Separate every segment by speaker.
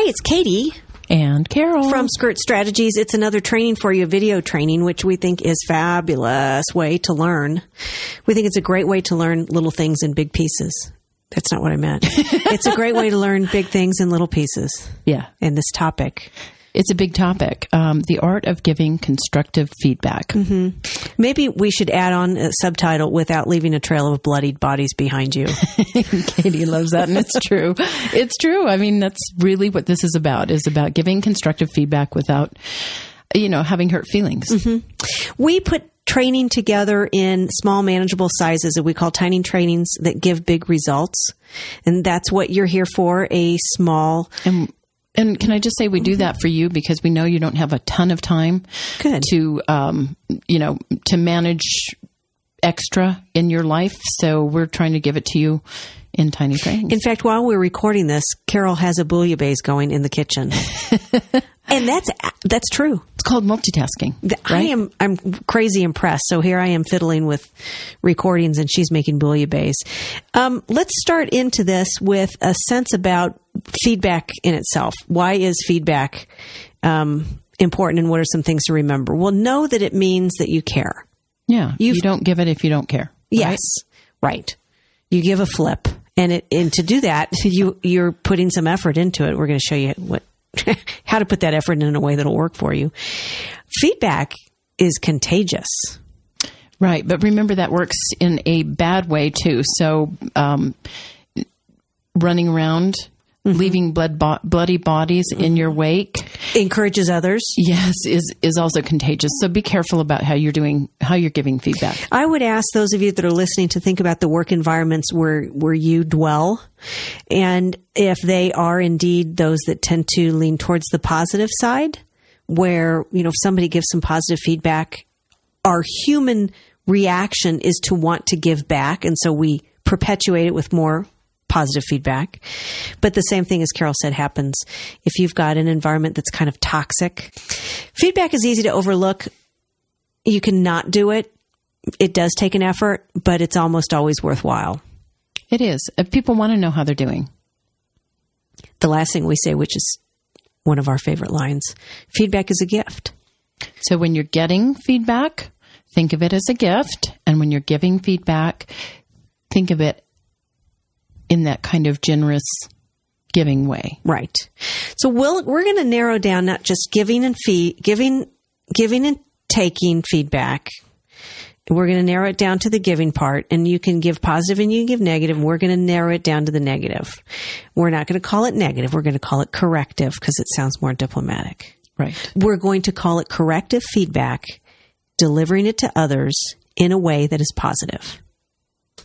Speaker 1: Hi, it's Katie.
Speaker 2: And Carol.
Speaker 1: From Skirt Strategies. It's another training for you, video training, which we think is fabulous way to learn. We think it's a great way to learn little things in big pieces. That's not what I meant. It's a great way to learn big things in little pieces.
Speaker 2: Yeah.
Speaker 1: In this topic.
Speaker 2: It's a big topic. The art of giving constructive feedback.
Speaker 1: Mm-hmm. Maybe we should add on a subtitle, without leaving a trail of bloodied bodies behind you.
Speaker 2: Katie loves that, and it's true. It's true. I mean, that's really what this is about giving constructive feedback without, having hurt feelings.
Speaker 1: Mm-hmm. We put training together in small, manageable sizes that we call tiny trainings that give big results. And that's what you're here for, a small...
Speaker 2: And can I just say we do that for you because we know you don't have a ton of time to manage extra in your life. So we're trying to give it to you in tiny trainings.
Speaker 1: In fact, while we're recording this, Carol has a bouillabaisse going in the kitchen. And that's true.
Speaker 2: It's called multitasking. Right?
Speaker 1: I'm crazy impressed. So here I am fiddling with recordings and she's making bouillabaisse. Let's start into this with a sense about feedback in itself. Why is feedback important, and what are some things to remember? Well, know that it means that you care.
Speaker 2: Yeah. You don't give it if you don't care.
Speaker 1: Yes. Right. You give a flip. And to do that, you're putting some effort into it. We're going to show you how to put that effort in a way that'll work for you. Feedback is contagious.
Speaker 2: Right. But remember, that works in a bad way too. So, running around, leaving bloody bodies in your wake
Speaker 1: encourages others.
Speaker 2: Yes, is also contagious. So be careful about how you're giving feedback.
Speaker 1: I would ask those of you that are listening to think about the work environments where you dwell, and if they are indeed those that tend to lean towards the positive side, where if somebody gives some positive feedback, our human reaction is to want to give back, and so we perpetuate it with more positive feedback. But the same thing, as Carol said, happens if you've got an environment that's kind of toxic. Feedback is easy to overlook. You can not do it. It does take an effort, but it's almost always worthwhile.
Speaker 2: It is. People want to know how they're doing.
Speaker 1: The last thing we say, which is one of our favorite lines, feedback is a gift.
Speaker 2: So when you're getting feedback, think of it as a gift. And when you're giving feedback, think of it in that kind of generous giving way.
Speaker 1: Right. So we're going to narrow down not just giving and taking feedback. We're going to narrow it down to the giving part, and you can give positive and you can give negative. And we're going to narrow it down to the negative. We're not going to call it negative. We're going to call it corrective because it sounds more diplomatic.
Speaker 2: Right.
Speaker 1: We're going to call it corrective feedback, delivering it to others in a way that is positive.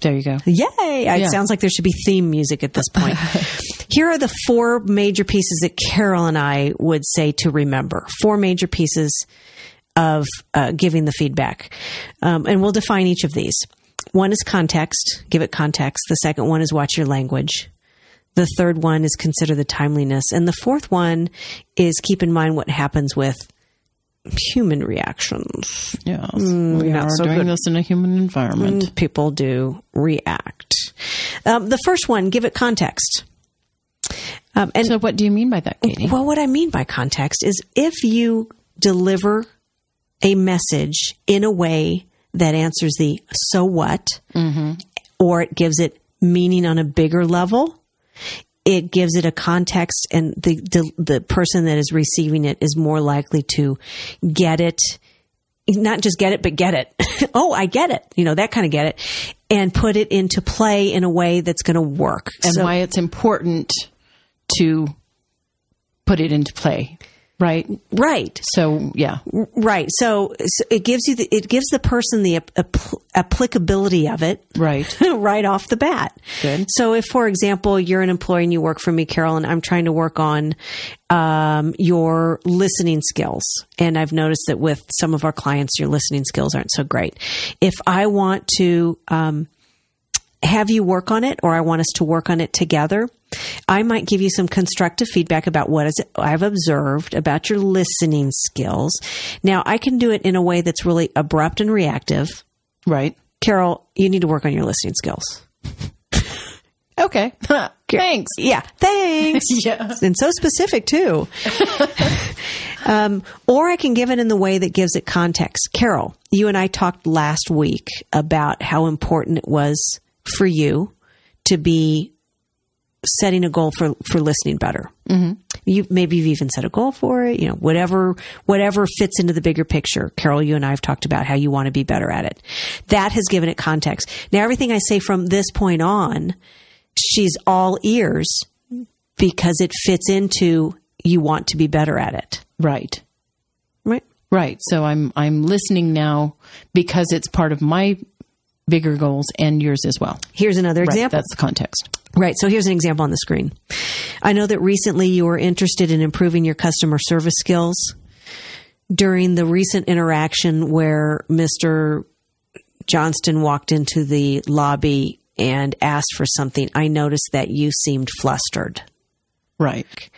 Speaker 2: There you go.
Speaker 1: Yay! Yeah. It sounds like there should be theme music at this point. Here are the 4 major pieces that Carol and I would say to remember. 4 major pieces of giving the feedback. And we'll define each of these. One is context. Give it context. The second one is watch your language. The third one is consider the timeliness. And the fourth one is keep in mind what happens with human reactions.
Speaker 2: Yes, we are doing this in a human environment.
Speaker 1: People do react. The first one, give it context. And
Speaker 2: so what do you mean by that, Katie?
Speaker 1: Well, what I mean by context is if you deliver a message in a way that answers the so what, or it gives it meaning on a bigger level, it gives it a context, and the person that is receiving it is more likely to get it, not just get it, but get it. Oh, I get it. That kind of get it, and put it into play in a way that's going to work.
Speaker 2: And why it's important to put it into play. Right. Right. So, yeah.
Speaker 1: Right. So it gives the person the applicability of it.
Speaker 2: Right.
Speaker 1: Right off the bat.
Speaker 2: Good.
Speaker 1: So if, for example, you're an employee and you work for me, Carol, and I'm trying to work on your listening skills. And I've noticed that with some of our clients, your listening skills aren't so great. If I want to have you work on it, or I want us to work on it together, I might give you some constructive feedback about what I've observed about your listening skills. Now, I can do it in a way that's really abrupt and reactive.
Speaker 2: Right.
Speaker 1: Carol, you need to work on your listening skills.
Speaker 2: Okay. Thanks.
Speaker 1: Yeah. Thanks.
Speaker 2: Yeah.
Speaker 1: And so specific too. Or I can give it in the way that gives it context. Carol, you and I talked last week about how important it was for you to be setting a goal for listening better. Mm-hmm. Maybe you've even set a goal for it, whatever fits into the bigger picture. Carol, you and I have talked about how you want to be better at it. That has given it context. Now, everything I say from this point on, she's all ears because it fits into you want to be better at it.
Speaker 2: Right.
Speaker 1: Right.
Speaker 2: Right. So I'm listening now because it's part of my bigger goals and yours as well.
Speaker 1: Here's another example.
Speaker 2: That's the context.
Speaker 1: Right. So here's an example on the screen. I know that recently you were interested in improving your customer service skills. During the recent interaction where Mr. Johnston walked into the lobby and asked for something, I noticed that you seemed flustered.
Speaker 2: Right.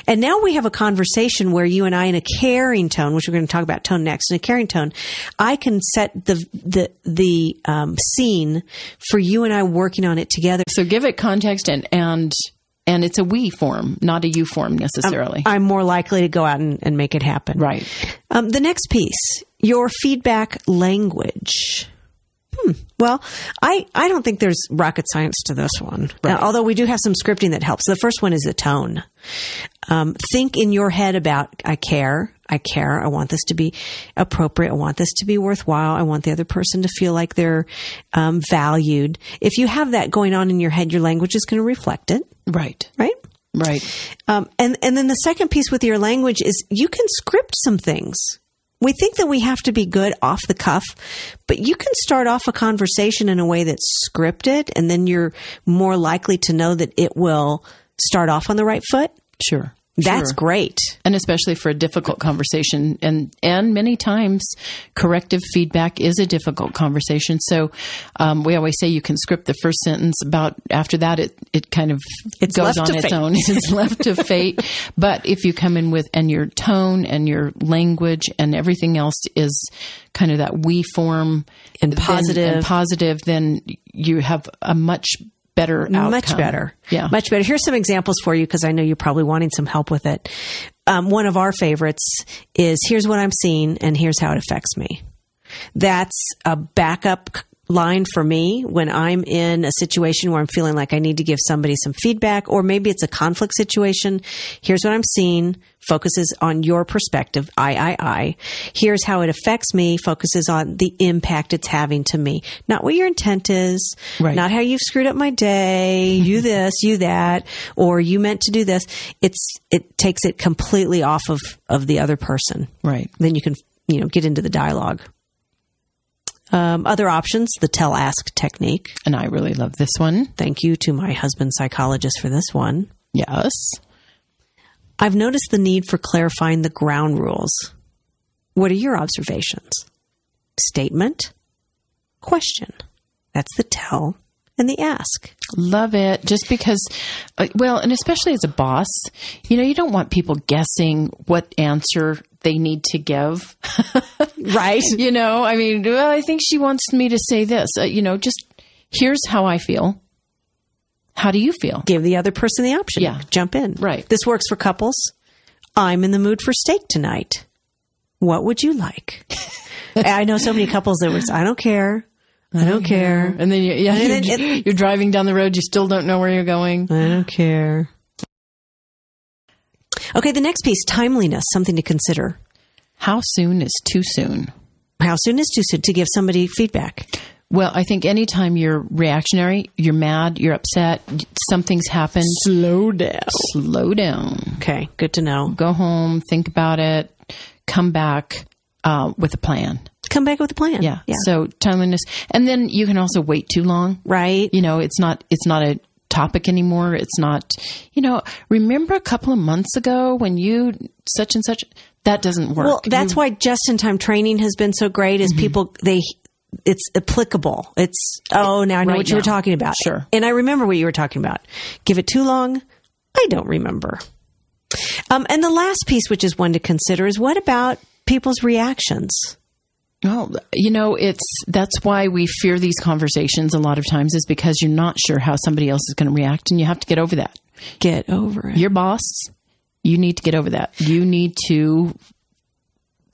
Speaker 1: And now we have a conversation where you and I, in a caring tone, which we're going to talk about tone next, in a caring tone, I can set the scene for you and I working on it together.
Speaker 2: So give it context and it's a we form, not a you form necessarily.
Speaker 1: I'm more likely to go out and make it happen.
Speaker 2: Right.
Speaker 1: The next piece, your feedback language. Well, I don't think there's rocket science to this one,
Speaker 2: right.
Speaker 1: Although we do have some scripting that helps. The first one is the tone. Think in your head about, I care. I want this to be appropriate. I want this to be worthwhile. I want the other person to feel like they're valued. If you have that going on in your head, your language is going to reflect it.
Speaker 2: Right.
Speaker 1: Right?
Speaker 2: Right.
Speaker 1: And then the second piece with your language is you can script some things. We think that we have to be good off the cuff, but you can start off a conversation in a way that's scripted, and then you're more likely to know that it will start off on the right foot.
Speaker 2: Sure.
Speaker 1: That's great.
Speaker 2: And especially for a difficult conversation. And many times corrective feedback is a difficult conversation. So we always say you can script the first sentence. About after that, it kind of goes on its own. It's left to fate. But if you come in with, and your tone and your language and everything else is kind of that we form
Speaker 1: and positive,
Speaker 2: then you have a much better outcome.
Speaker 1: Much better.
Speaker 2: Yeah.
Speaker 1: Much better. Here's some examples for you because I know you're probably wanting some help with it. One of our favorites is, here's what I'm seeing and here's how it affects me. That's a backup line for me when I'm in a situation where I'm feeling like I need to give somebody some feedback, or maybe it's a conflict situation. Here's what I'm seeing, focuses on your perspective. I. Here's how it affects me, focuses on the impact it's having to me. Not what your intent is,
Speaker 2: right.
Speaker 1: Not how you've screwed up my day, you this, you that, or you meant to do this. It takes it completely off of the other person.
Speaker 2: Right.
Speaker 1: Then you can, get into the dialogue. Other options, the tell-ask technique.
Speaker 2: And I really love this one.
Speaker 1: Thank you to my husband psychologist for this one.
Speaker 2: Yes.
Speaker 1: I've noticed the need for clarifying the ground rules. What are your observations? Statement, question. That's the tell and the ask.
Speaker 2: Love it. Just because, and especially as a boss, you don't want people guessing what answer they need to give.
Speaker 1: Right.
Speaker 2: I think she wants me to say this. Just here's how I feel. How do you feel?
Speaker 1: Give the other person the option.
Speaker 2: Yeah.
Speaker 1: Jump in.
Speaker 2: Right.
Speaker 1: This works for couples. I'm in the mood for steak tonight. What would you like? I know so many couples that was, I don't care. I don't care.
Speaker 2: And then you're driving down the road. You still don't know where you're going.
Speaker 1: I don't care. Okay, the next piece, timeliness, something to consider.
Speaker 2: How soon is too soon?
Speaker 1: How soon is too soon to give somebody feedback?
Speaker 2: Well, I think anytime you're reactionary, you're mad, you're upset, something's happened.
Speaker 1: Slow down.
Speaker 2: Slow down.
Speaker 1: Okay, good to know.
Speaker 2: Go home, think about it, come back with a plan.
Speaker 1: Come back with a plan.
Speaker 2: Yeah. So timeliness. And then you can also wait too long.
Speaker 1: Right.
Speaker 2: It's not a topic anymore. It's not, remember a couple of months ago when you such and such, that doesn't work.
Speaker 1: Well, that's why just-in-time training has been so great is people, it's applicable. It's, now I know what you were talking about.
Speaker 2: Sure.
Speaker 1: And I remember what you were talking about. Give it too long. I don't remember. And the last piece, which is one to consider, is what about people's reactions?
Speaker 2: Well, that's why we fear these conversations a lot of times, is because you're not sure how somebody else is going to react, and you have to get over that.
Speaker 1: Get over it.
Speaker 2: Your boss, you need to get over that. You need to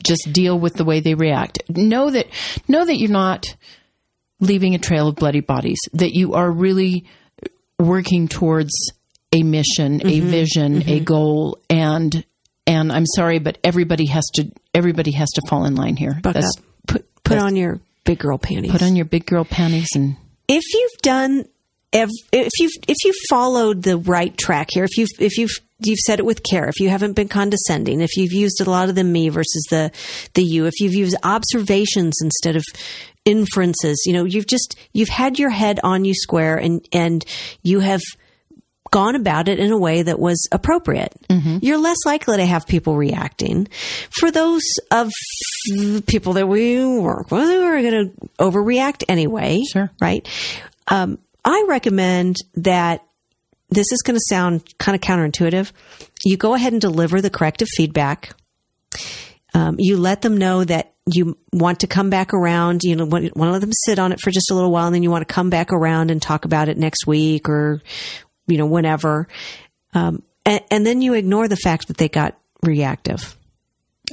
Speaker 2: just deal with the way they react. Know that you're not leaving a trail of bloody bodies, that you are really working towards a mission, a vision, a goal, and I'm sorry, but everybody has to fall in line here.
Speaker 1: Put on your big girl panties.
Speaker 2: Put on your big girl panties, and
Speaker 1: if you've followed the right track here, if you've said it with care, if you haven't been condescending, if you've used a lot of the me versus the you, if you've used observations instead of inferences, you've had your head on you square, and you have gone about it in a way that was appropriate. You're less likely to have people reacting. For those of people that we work with who are going to overreact anyway,
Speaker 2: sure,
Speaker 1: right? I recommend that, this is going to sound kind of counterintuitive, you go ahead and deliver the corrective feedback. You let them know that you want to come back around, want to let them sit on it for just a little while, and then you want to come back around and talk about it next week or whenever. And then you ignore the fact that they got reactive.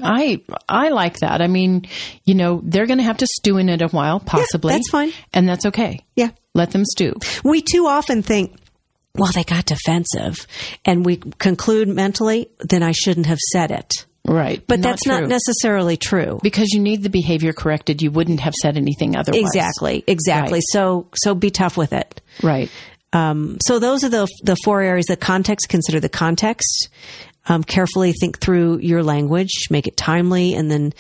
Speaker 2: I like that. I mean, they're going to have to stew in it a while, possibly.
Speaker 1: Yeah, that's fine.
Speaker 2: And that's okay.
Speaker 1: Yeah.
Speaker 2: Let them stew.
Speaker 1: We too often think, well, they got defensive. And we conclude mentally, then I shouldn't have said it.
Speaker 2: Right.
Speaker 1: But that's not necessarily true.
Speaker 2: Because you need the behavior corrected. You wouldn't have said anything otherwise.
Speaker 1: Exactly. Right. So be tough with it.
Speaker 2: Right.
Speaker 1: So those are the four areas. The context, consider the context. Carefully think through your language, make it timely, and then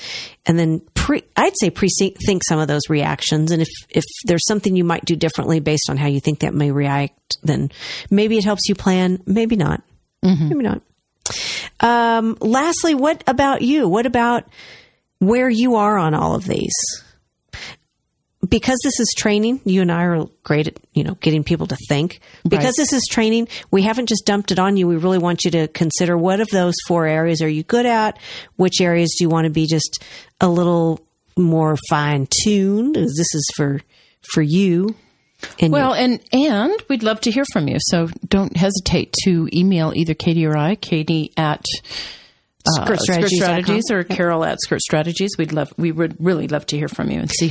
Speaker 1: I'd say pre-think some of those reactions. And if there's something you might do differently based on how you think that may react, then maybe it helps you plan, maybe not. Maybe not. Lastly, what about you? What about where you are on all of these? Because this is training, you and I are great at, getting people to think. Because this is training, we haven't just dumped it on you. We really want you to consider, what of those four areas are you good at? Which areas do you want to be just a little more fine-tuned? This is for you. And
Speaker 2: we'd love to hear from you. So don't hesitate to email either Katie or I, Katie at Skirt Strategies or Carol at Skirt Strategies. We would really love to hear from you and see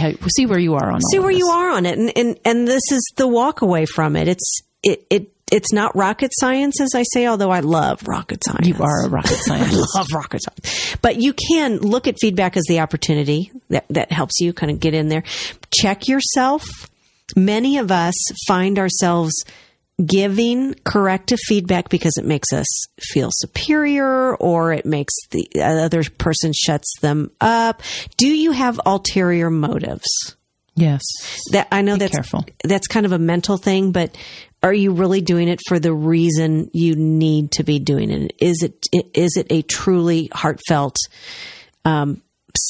Speaker 2: where you are on all of this.
Speaker 1: You are on it. And this is the walk away from it. It's not rocket science, as I say, although I love rocket science.
Speaker 2: You are a rocket scientist.
Speaker 1: I love rocket science. But you can look at feedback as the opportunity that helps you kind of get in there. Check yourself. Many of us find ourselves giving corrective feedback because it makes us feel superior, or it makes the other person shuts them up. Do you have ulterior motives?
Speaker 2: Yes.
Speaker 1: I know
Speaker 2: that's careful.
Speaker 1: That's kind of a mental thing, but are you really doing it for the reason you need to be doing it? Is it a truly heartfelt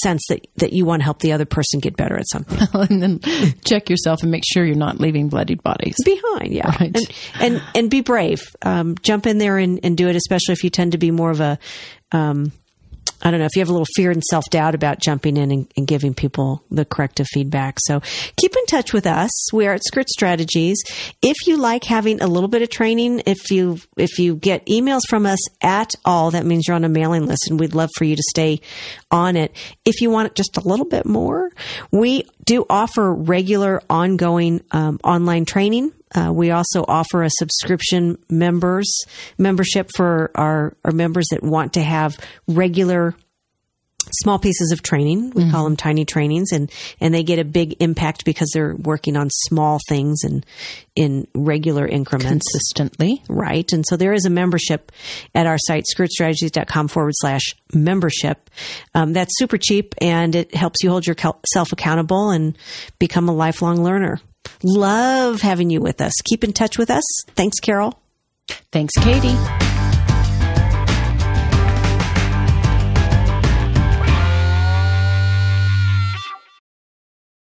Speaker 1: sense that you want to help the other person get better at something?
Speaker 2: And then check yourself and make sure you're not leaving bloodied bodies
Speaker 1: behind. Yeah.
Speaker 2: Right.
Speaker 1: And be brave. Jump in there and do it, especially if you tend to be more of a, I don't know, if you have a little fear and self-doubt about jumping in and giving people the corrective feedback. So keep in touch with us. We are at Skirt Strategies. If you like having a little bit of training, if you get emails from us at all, that means you're on a mailing list, and we'd love for you to stay on it. If you want it just a little bit more, we do offer regular ongoing online training. We also offer a subscription membership for our members that want to have regular small pieces of training. We call them tiny trainings, and they get a big impact because they're working on small things and in regular increments.
Speaker 2: Consistently.
Speaker 1: Right. And so there is a membership at our site, skirtstrategies.com/membership. That's super cheap, and it helps you hold yourself accountable and become a lifelong learner. Love having you with us. Keep in touch with us. Thanks, Carol.
Speaker 2: Thanks, Katie.